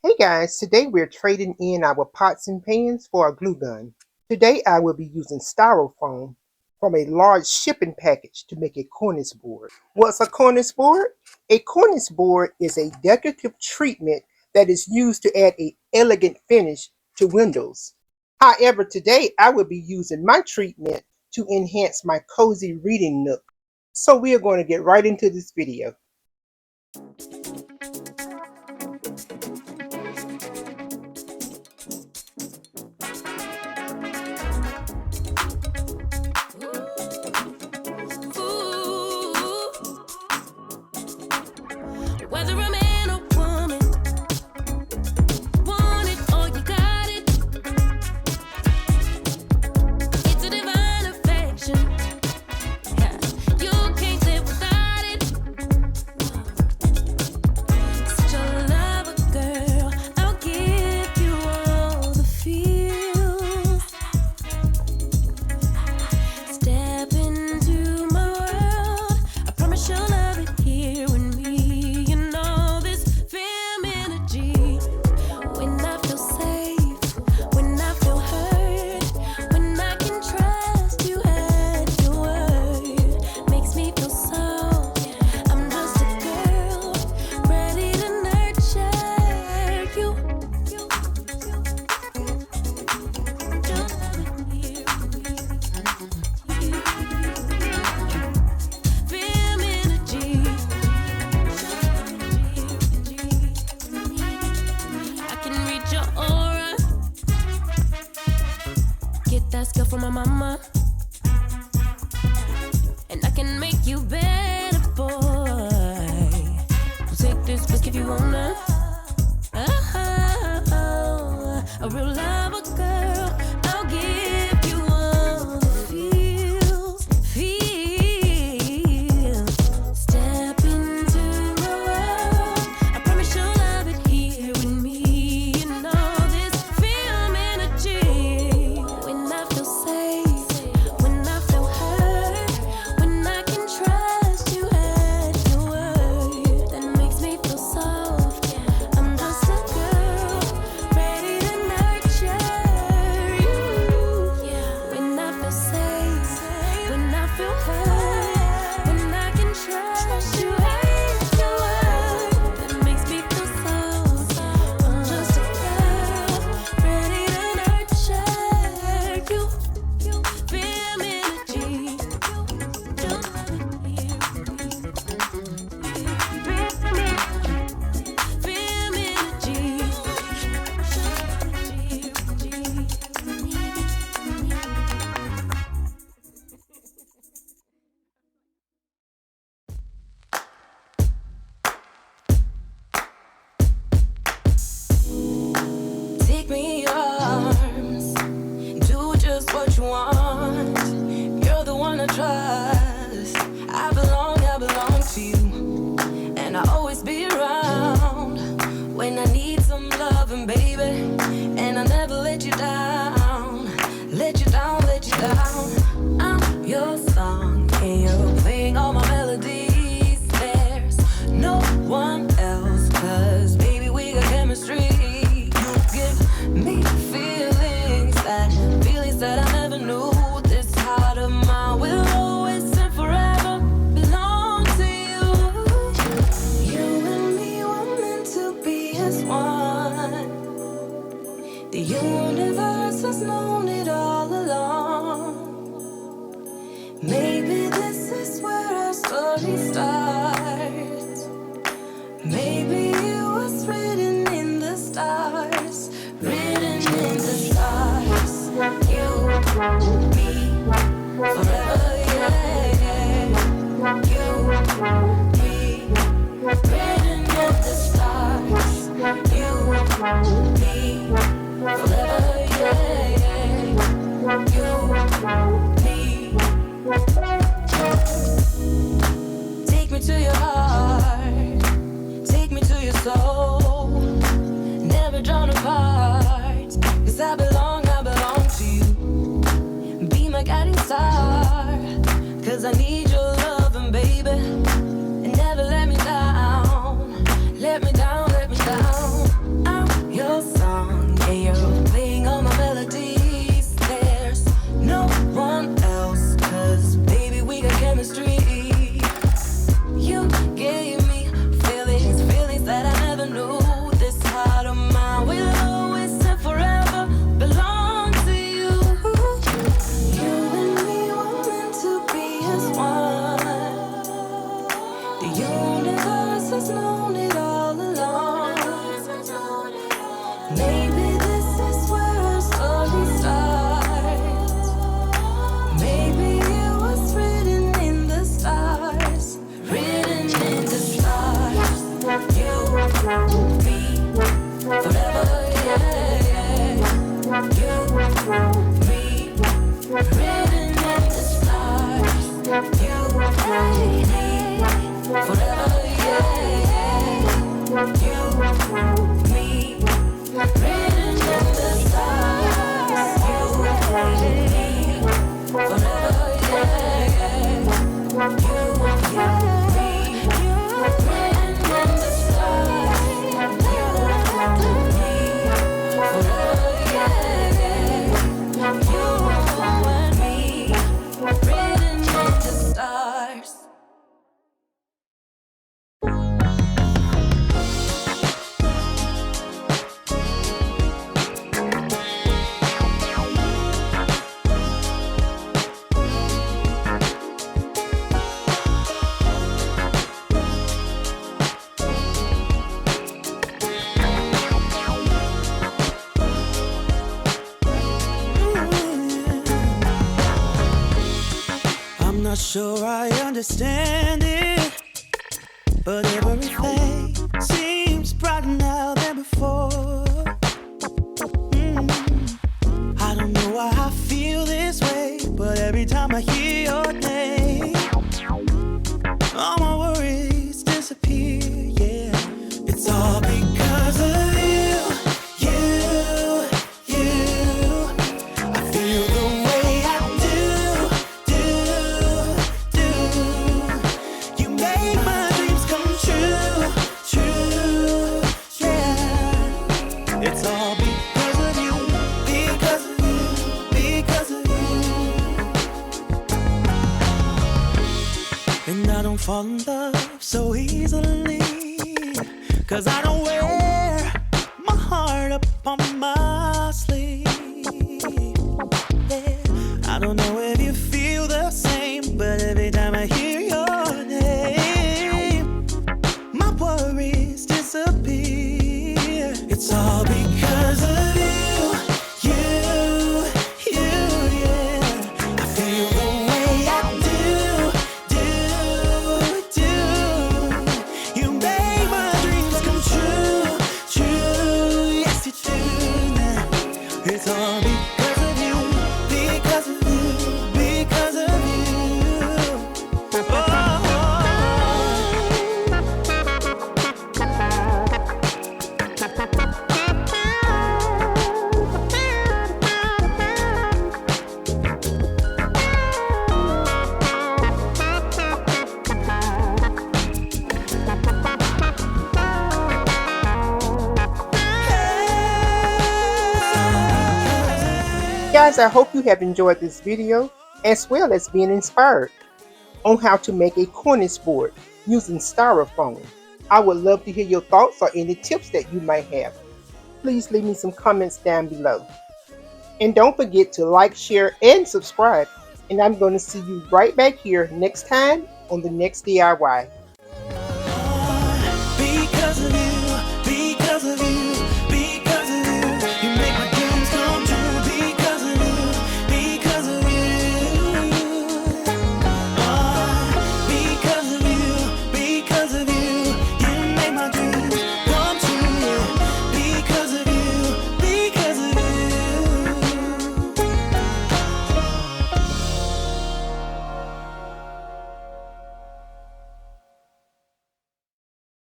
Hey guys, today we're trading in our pots and pans for a glue gun. Today I will be using styrofoam from a large shipping package to make a cornice board. What's a cornice board? A cornice board is a decorative treatment that is used to add an elegant finish to windows. However, today I will be using my treatment to enhance my cozy reading nook. So we are going to get right into this video. Whether a man or woman, want it or you got it. It's a divine affection. Yeah, you can't live without it. Such a lover, girl. I'll give you all the feels. Step into my world. I promise you'll love it here with me. That skill from my mama, and I can make you better, boy. So take this risk if you wanna. A real lover, girl. I'll give you all the feels. Step into my world. I promise you'll love it here with me. You know this film energy. When I feel safe, when I feel hurt, when I can trust you at your word, that makes me feel soft. I'm just a girl ready to nurture you. When I feel safe, when I feel hurt, when I can trust you at your word, that makes me feel soft. I'm just a girl ready to nurture you. Feel energy. Don't let it hear Feel energy. Take me in your arms, do just what you want. You're the one I trust. I belong to you, and I'll always be around when I need some loving, baby. And I'll never let you down, let you down, let you down. I'm your song, and you're playing all my melodies. There's no one else, 'cause baby, we got chemistry. You give me feelings that I never knew. This heart of mine will always and forever belong to you. You and me were meant to be as one. The universe has known it all along. Maybe this is where our story starts. Maybe it was written in the stars, written in the stars. You, me, forever, yeah, yeah. You, me, written in the stars. You, me, forever, yeah, yeah. You, me. Take me to your sure I understand it, but everything seems brighter now than before. I don't know why I feel this way, but every time I hear your name, all my worries disappear, yeah. It's all because of you, you, you. I feel the way I do. You make my dreams come true, true, yeah. It's all because of you, because of you, because of you. And I don't fall in love so easily, 'cause I don't wear my heart up on my sleeve. Yeah. I don't know if you feel the same, but every time I hear your name, my worries disappear. It's all because of you, you, yeah. I feel the way I do. You make my dreams come true, true, yes you do now. It's all because of you, because of you, because of you. Oh. Guys, I hope you have enjoyed this video as well as being inspired on how to make a cornice board using styrofoam. I would love to hear your thoughts or any tips that you might have. Please leave me some comments down below. And don't forget to like, share, and subscribe. And I'm going to see you right back here next time on the next DIY.